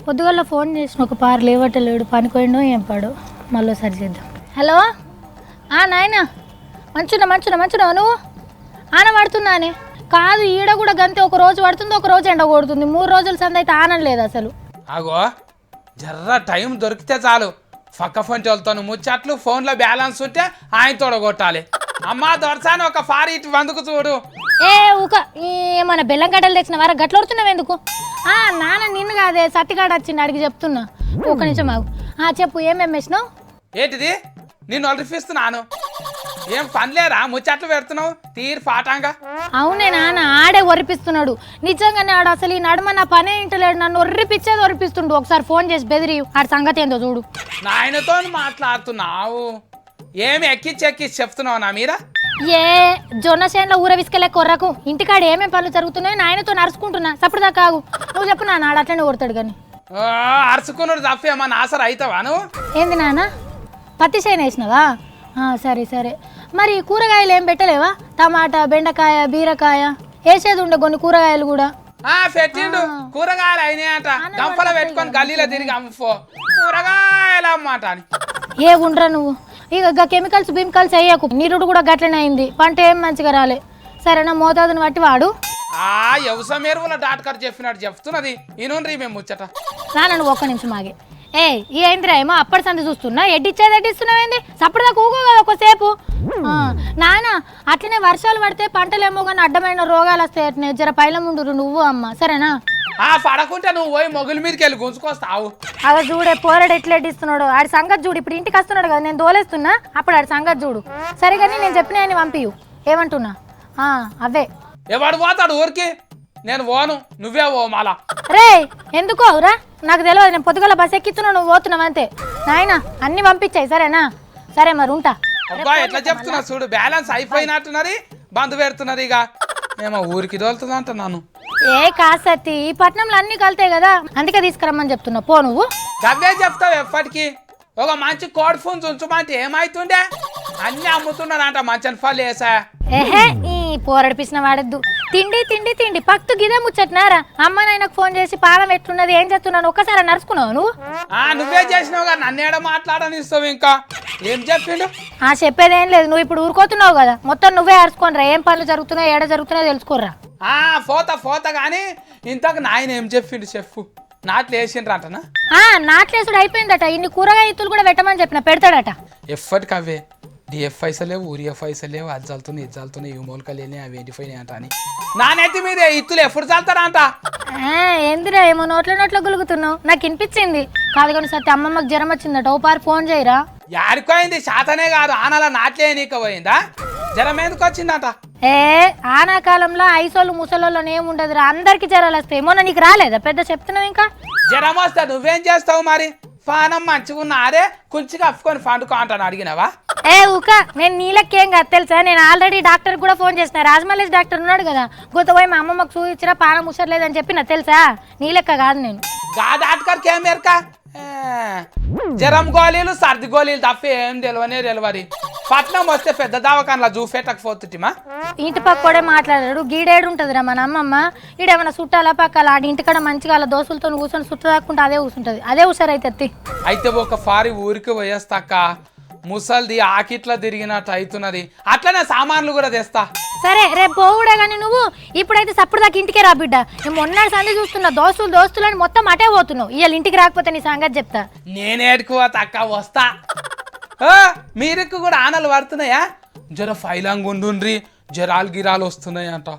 పొద్దుగల ఫోన్ చేసిన ఒక పారు లేవటలేడు పనిపోయిండో ఏం పాడు మళ్ళీ సరి చేద్దాం. హలో నాయనా మంచున్నా నువ్వు ఆన పడుతున్నానే కాదు ఈడ కూడా గంతే ఒక రోజు పడుతుంది ఒక రోజు ఎండ కొడుతుంది 3 రోజుల సంది అయితే ఆనం లేదు అసలు. అగో జర్ర టైం దొరికితే చాలు పక్క ఫోన్ వెళ్తాను ముచ్చట్లు ఫోన్లో బ్యాలెన్స్ ఉంటే ఆయన తోడగొట్టాలి. అమ్మా దొరసాని ఒక ఫార్ ఇటు వందుకు చూడు. ఊక మన బెల్లం గడ్డలు తెచ్చిన వారా గట్ల వస్తున్నావు ఎందుకు? నాన్న నిన్ను కాదే సత్తిగాడు వచ్చింది అడిగి చెప్తున్నా. ఒక నిమిషం ఆగు. చెప్పు ఏమేమి వేసినావు? ఏంటిది నిన్ను ఒలిపిస్తున్నాను ఏం పనిలేరా ముచ్చట్లు పెడుతున్నావు తీరు పాఠంగా? అవునే నాన్న ఆడే ఒరిపిస్తున్నాడు నిజంగానే ఆడు అసలు ఈ నడుమ నా పనే ఇంటలేడు నన్ను ఒర్రిపిచ్చేది ఒరిపిస్తుండు. ఒకసారి ఫోన్ చేసి బెదిరి ఆడి సంగతి ఏందో చూడు. నాయనతో మాట్లాడుతున్నావు ఏమి ఎక్కిచ్చి చెప్తున్నావు నా మీరా? జొన్న చేనులో ఊర విసుకెళ్ళే కొర్రకు ఇంటికాడ ఏమేమి పనులు జరుగుతున్నాయో నాయనతో నరుచుకుంటున్నా. సప్పుడు దాకా ఆగు నువ్వు చెప్పు నాన్న ఆడు అట్లనే కొడతాడు కానీ. అరుచుకున్నాడు తప్పేమన్నా ఆసరా అవుతావా నువ్వు? ఏంది నాన్న పత్తి చేను వేసినావా? సరే మరి కూరగాయలు ఏం పెట్టలేవా? టమాటా బెండకాయ బీరకాయ వేసేది ఉండే కొన్ని కూరగాయలు కూడా. పెట్టిండు కూరగాయలు అయినాయట గంపలో పెట్టుకొని గల్లీలో తిరిగి అమ్మో కూరగాయలు అమ్మాట అని. ఉండరా నువ్వు ఇక కెమికల్స్ బిమికల్స్ వేయకు. నీరుడు కూడా గట్లనే అయింది పంట ఏం మంచిగా రాలే. సరేనా మోతాదుని బట్టి వాడు. వ్యవసాయ ఎరువుల డాక్టర్ చెప్పినట్టు చెప్తున్నది ఇనుండ్రీ మేము ముచ్చట. నాన్న నువ్వు ఒక్క నిమిషం ఆగే. ఏంద్రా ఏమో అప్పటి సంది చూస్తున్నా ఎడ్డిచ్చేది ఎడ్డిస్తున్నావేంది? సప్పుడుదా కూకో కదా ఒకసేపు. నాన్న అట్లనే వర్షాలు పడితే పంటలేమో కానీ అడ్డమైన రోగాలు వస్తాయి. జర పైల ముందు నువ్వు అమ్మ సరేనా? పడకుంటే నువ్వు పోయి మొగుల మీదకి వెళ్ళి గుంజుకొస్తావు. అలా చూడే పోరాడు ఎట్లా ఎడ్డిస్తున్నాడు ఆడి సంగతి చూడు. ఇప్పుడు ఇంటికి వస్తున్నాడు కదా నేను దోలేస్తున్నా అప్పుడు ఆడి సంగతి చూడు. సరేగాని నేను చెప్పిన ఆయన పంపియు ఏమంటున్నా అవే. ఎవడు పోతాడు ఊరికి? నేను పోను నువ్వే పో మాలా. రే ఎందుకోరా నాకు తెలియదు. నేను పొద్దుగల బస్ ఎక్కిస్తున్నావు నువ్వు పోతున్నావు అంతే. నాయన అన్ని పంపించాయి సరేనా? సరే మరి ఉంటా. అబ్బా ఎట్లా చెప్తున్నా చూడు బ్యాలెన్స్ అయిపోయినట్టున్నది బంధు పెడుతున్నది. ఇక ఏమో ఊరికి దోలుతుంది అంటున్నాను. కాసత్తి ఈ పట్నంలో అన్ని కలుతాయి కదా అందుకే తీసుకురమ్మని చెప్తున్నా. పో నువ్వు అవే చెప్తావు ఎప్పటికి. ఒక మంచి కోడ్ ఫోన్ ఉంచమంటే ఏమైతుండే అన్ని అమ్ముతున్నారంట మంచి ఫల్ వేసా. ఈ పోరడిపిసిన వాడద్దు. తిండి తిండి తిండి పక్తు గిదే ముచ్చట్నారా? అమ్మ నాయనకు ఫోన్ చేసి పాలం ఎట్లున్నది ఏం చేస్తున్నాను ఒక్కసారి నడుచుకున్నావు నువ్వు? నువ్వే చేసినావు కదా నన్నేడ మాట్లాడనిస్తావు. ఇంకా ఏం చెప్పిండు? చెప్పేదేం లేదు. నువ్వు ఇప్పుడు ఊరుకోతున్నావు కదా మొత్తం నువ్వే అరుచుకోనరా. ఏం పనులు జరుగుతున్నాయో ఏడ జరుగుతున్నాయో తెలుసుకోర్రా. పోతా కానీ ఇంతకు నాయన ఏం చెప్పిండు చెప్పు. నాట్లు వేసిండ్రంటనా? నాట్లేసుడు అయిపోయిందట. ఇన్ని కూరగాయ ఇత్తులు కూడా పెట్టమని చెప్పిన పెడతాడట. ఎప్పటికి అవే డిఎఫ్ పైసలేవు ఊరియఫ్ పైసలేవు అది చల్తున్నాయి ఇది చల్తున్నాయి ఇవి మూలకలేని అవి ఎండిపోయినాయి అంట అని నా నెత్తి మీద ఇత్తులు ఎప్పుడు చల్తారా అంట. ఎందురా ఏమో నోట్లో గులుగుతున్నావు నాకు వినిపించింది. కాదు కానీ సత్య అమ్మమ్మకి జ్వరం వచ్చిందట ఓ పారి ఫోన్ చేయరా. యాడిపోయింది శాతనే కాదు ఆనలా నాట్లే నీకు పోయిందా? జ్వరం ఎందుకు వచ్చిందట? ఆనాకాలంలో ఐసోళ్ళు ముసలోళ్ళని ఏముండదురా అందరికి జ్వరాలు వస్తాయి. మొన్న నీకు రాలేదా పెద్ద చెప్తున్నావు? ఇంకా జ్వరం వస్తా నువ్వేం చేస్తావు మరి? పానం మంచిగున్నా అరే కొంచెం కప్పుకొని పండుకో అంటాను అడిగినావా? ఊక నేను నీళ్ళకేం కాదు తెలుసా. నేను ఆల్రెడీ డాక్టర్ కూడా ఫోన్ చేసిన రాజమల్లేష్ డాక్టర్ ఉన్నాడు కదా గుత్త పోయి మా అమ్మమ్మకు చూపించినా పానం ముసరలేదని చెప్పిన తెలుసా. నీలెక్క కాదు నేను. డాక్టర్కి ఏం ఎరక జ్వరం గోళీలు సర్ది గోళీలు తప్ప ఏం తెలియని పట్నం వస్తే పెద్ద దవాఖానలా చూపెట్టకపోతుంటిమా. ఇంటి పక్కడే మాట్లాడాడు గీడేడు ఉంటదిరా మన అమ్మమ్మ. ఈడేమన్నా చుట్టాల పక్కల ఆడి ఇంటికాడ మంచిగా అలా దోస్తులతో కూర్చొని చుట్ట దాక్కుంటే అదే కూర్చుంటది అదే హుషారైతే. అయితే ఒక ఫారి ఊరికి పోయేస్తాక ముసల్ది ఆకిట్లా తిరిగినట్టు అవుతున్నది అట్లనే సామాన్లు కూడా తెస్తా. సరే రేపు పోవుడే కానీ నువ్వు ఇప్పుడైతే సప్పుడు దాకా ఇంటికే రా బిడ్డ. నేను మొన్న సంది చూస్తున్నా దోస్తులని మొత్తం అటే పోతున్నావు. ఇవాళ ఇంటికి రాకపోతే నీ సంగతి చెప్తా. నేనేడుకో తక్క వస్తా. మీరికి కూడా ఆనలు పడుతున్నాయా? జర ఫైలాంగ్ ఉండుండ్రి జరాలు గిరాలు వస్తున్నాయి అంట.